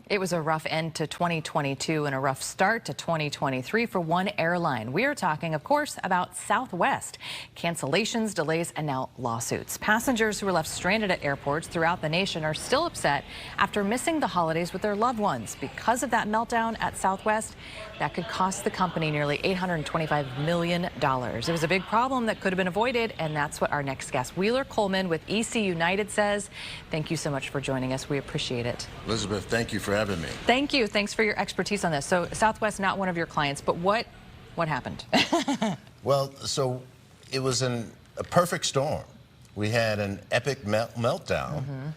It was a rough end to 2022 and a rough start to 2023 for one airline. We are talking, of course, about Southwest. Cancellations, delays, and now lawsuits. Passengers who were left stranded at airports throughout the nation are still upset after missing the holidays with their loved ones. Because of that meltdown at Southwest, that could cost the company nearly $825 million. It was a big problem that could have been avoided, and that's what our next guest, Wheeler Coleman with EC United, says. Thank you so much for joining us. We appreciate it. Elizabeth, thank you for having me. Thank you. Thanks for your expertise on this. So Southwest, not one of your clients, but what happened? Well, so it was a perfect storm. We had an epic meltdown.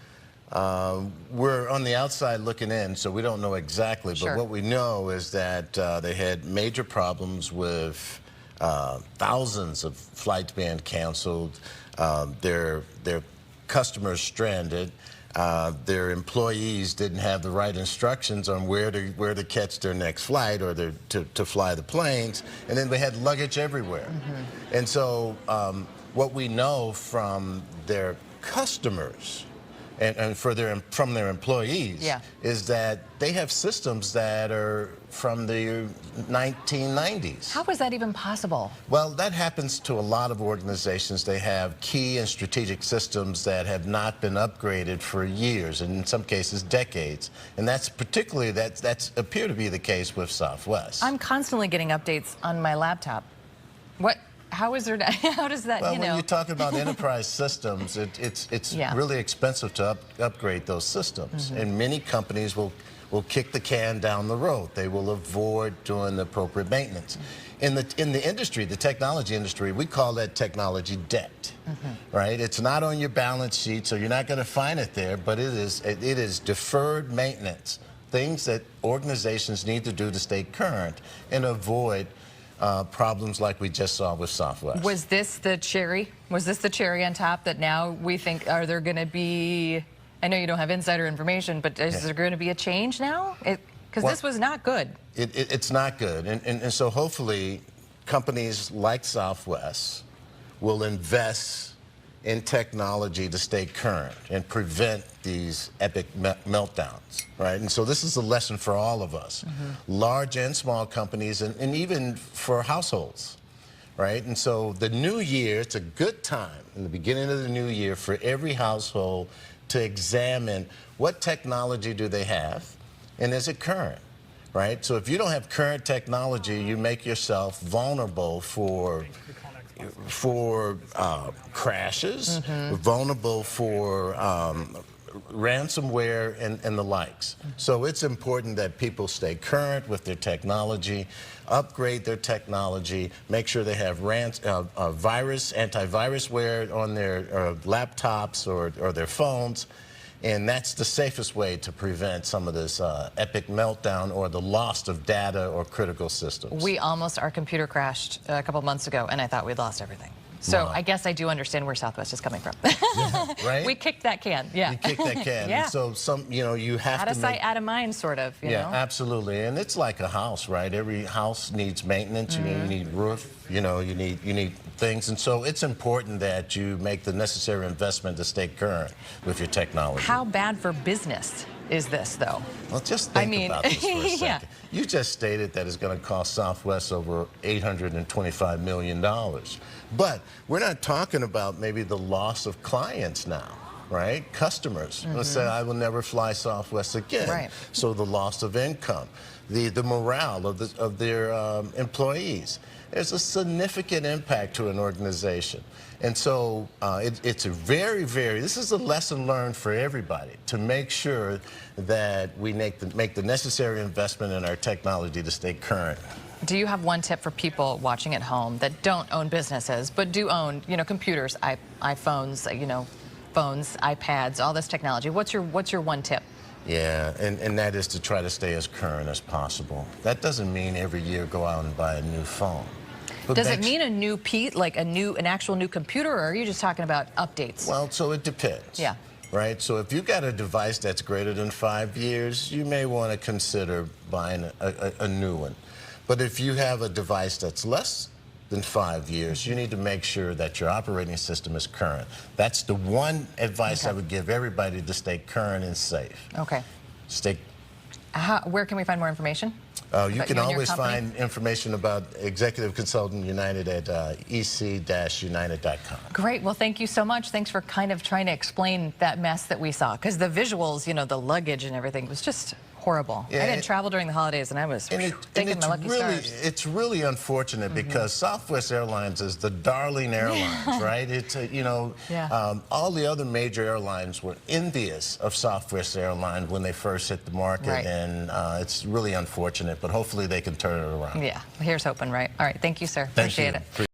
We're on the outside looking in, so we don't know exactly, but what we know is that they had major problems with thousands of flights being canceled, their customers stranded. Their employees didn't have the right instructions on where to catch their next flight or to fly the planes, and then they had luggage everywhere. And so what we know from their customers and from their employees is that they have systems that are from the 1990s. How is that even possible? Well, that happens to a lot of organizations. They have key and strategic systems that have not been upgraded for years, and in some cases decades. And that's appear to be the case with Southwest. I'm constantly getting updates on my laptop. How is there? How does that? Well, when you talk about enterprise systems, it's really expensive to upgrade those systems, and many companies will kick the can down the road. They will avoid doing the appropriate maintenance. In the industry, the technology industry, we call that technology debt, right? It's not on your balance sheet, so you're not going to find it there, but it is deferred maintenance, things that organizations need to do to stay current and avoid problems like we just saw with Southwest. Was this the cherry? Was this the cherry on top that now we think, are there going to be, I know you don't have insider information, but is there going to be a change now? Because this was not good. It's not good. And so hopefully companies like Southwest will invest in technology to stay current and prevent these epic meltdowns, right? And so this is a lesson for all of us, large and small companies, and even for households, right? And so the new year, it's a good time in the beginning of the new year for every household to examine what technology do they have and is it current, right? So if you don't have current technology, you make yourself vulnerable for crashes, vulnerable for ransomware and the likes. So it's important that people stay current with their technology, upgrade their technology, make sure they have antivirusware on their laptops or their phones. And that's the safest way to prevent some of this epic meltdown or the loss of data or critical systems. Our computer crashed a couple of months ago, and I thought we'd lost everything. So I guess I do understand where Southwest is coming from. Right? We kicked that can. You kicked that can. And so you have out of sight, out of mind, sort of. You know? Absolutely. And it's like a house, right? Every house needs maintenance. You need roof. You need things. And so it's important that you make the necessary investment to stay current with your technology. How bad for business is this, though? Well, just think about this for a second. You just stated that it's going to cost Southwest over $825 million. But we're not talking about maybe the loss of clients now, right? Customers. Let's say, I will never fly Southwest again. Right. So the loss of income, the morale of their employees. There's a significant impact to an organization. And so it's a this is a lesson learned for everybody, to make sure that we make the necessary investment in our technology to stay current. Do you have one tip for people watching at home that don't own businesses, but do own, computers, iPhones, phones, iPads, all this technology? What's your one tip? Yeah, and that is to try to stay as current as possible. That doesn't mean every year go out and buy a new phone. But does it mean a new an actual new computer, or are you just talking about updates? Well, so it depends. Yeah. Right? So if you've got a device that's greater than 5 years, you may want to consider buying a new one. But if you have a device that's less than 5 years, you need to make sure that your operating system is current. That's the one advice I would give everybody to stay current and safe. Okay. Stay Where can we find more information? You can always find information about Executive Consultant United at ec-united.com. Great. Well, thank you so much. Thanks for kind of trying to explain that mess that we saw. Because the visuals, you know, the luggage and everything was just horrible. Yeah, I didn't travel during the holidays, and I was thinking my lucky stars. It's really unfortunate because Southwest Airlines is the darling airlines, right? It's, you know, all the other major airlines were envious of Southwest Airlines when they first hit the market, and it's really unfortunate, but hopefully they can turn it around. Yeah, here's hoping, right? All right, thank you, sir. Appreciate it.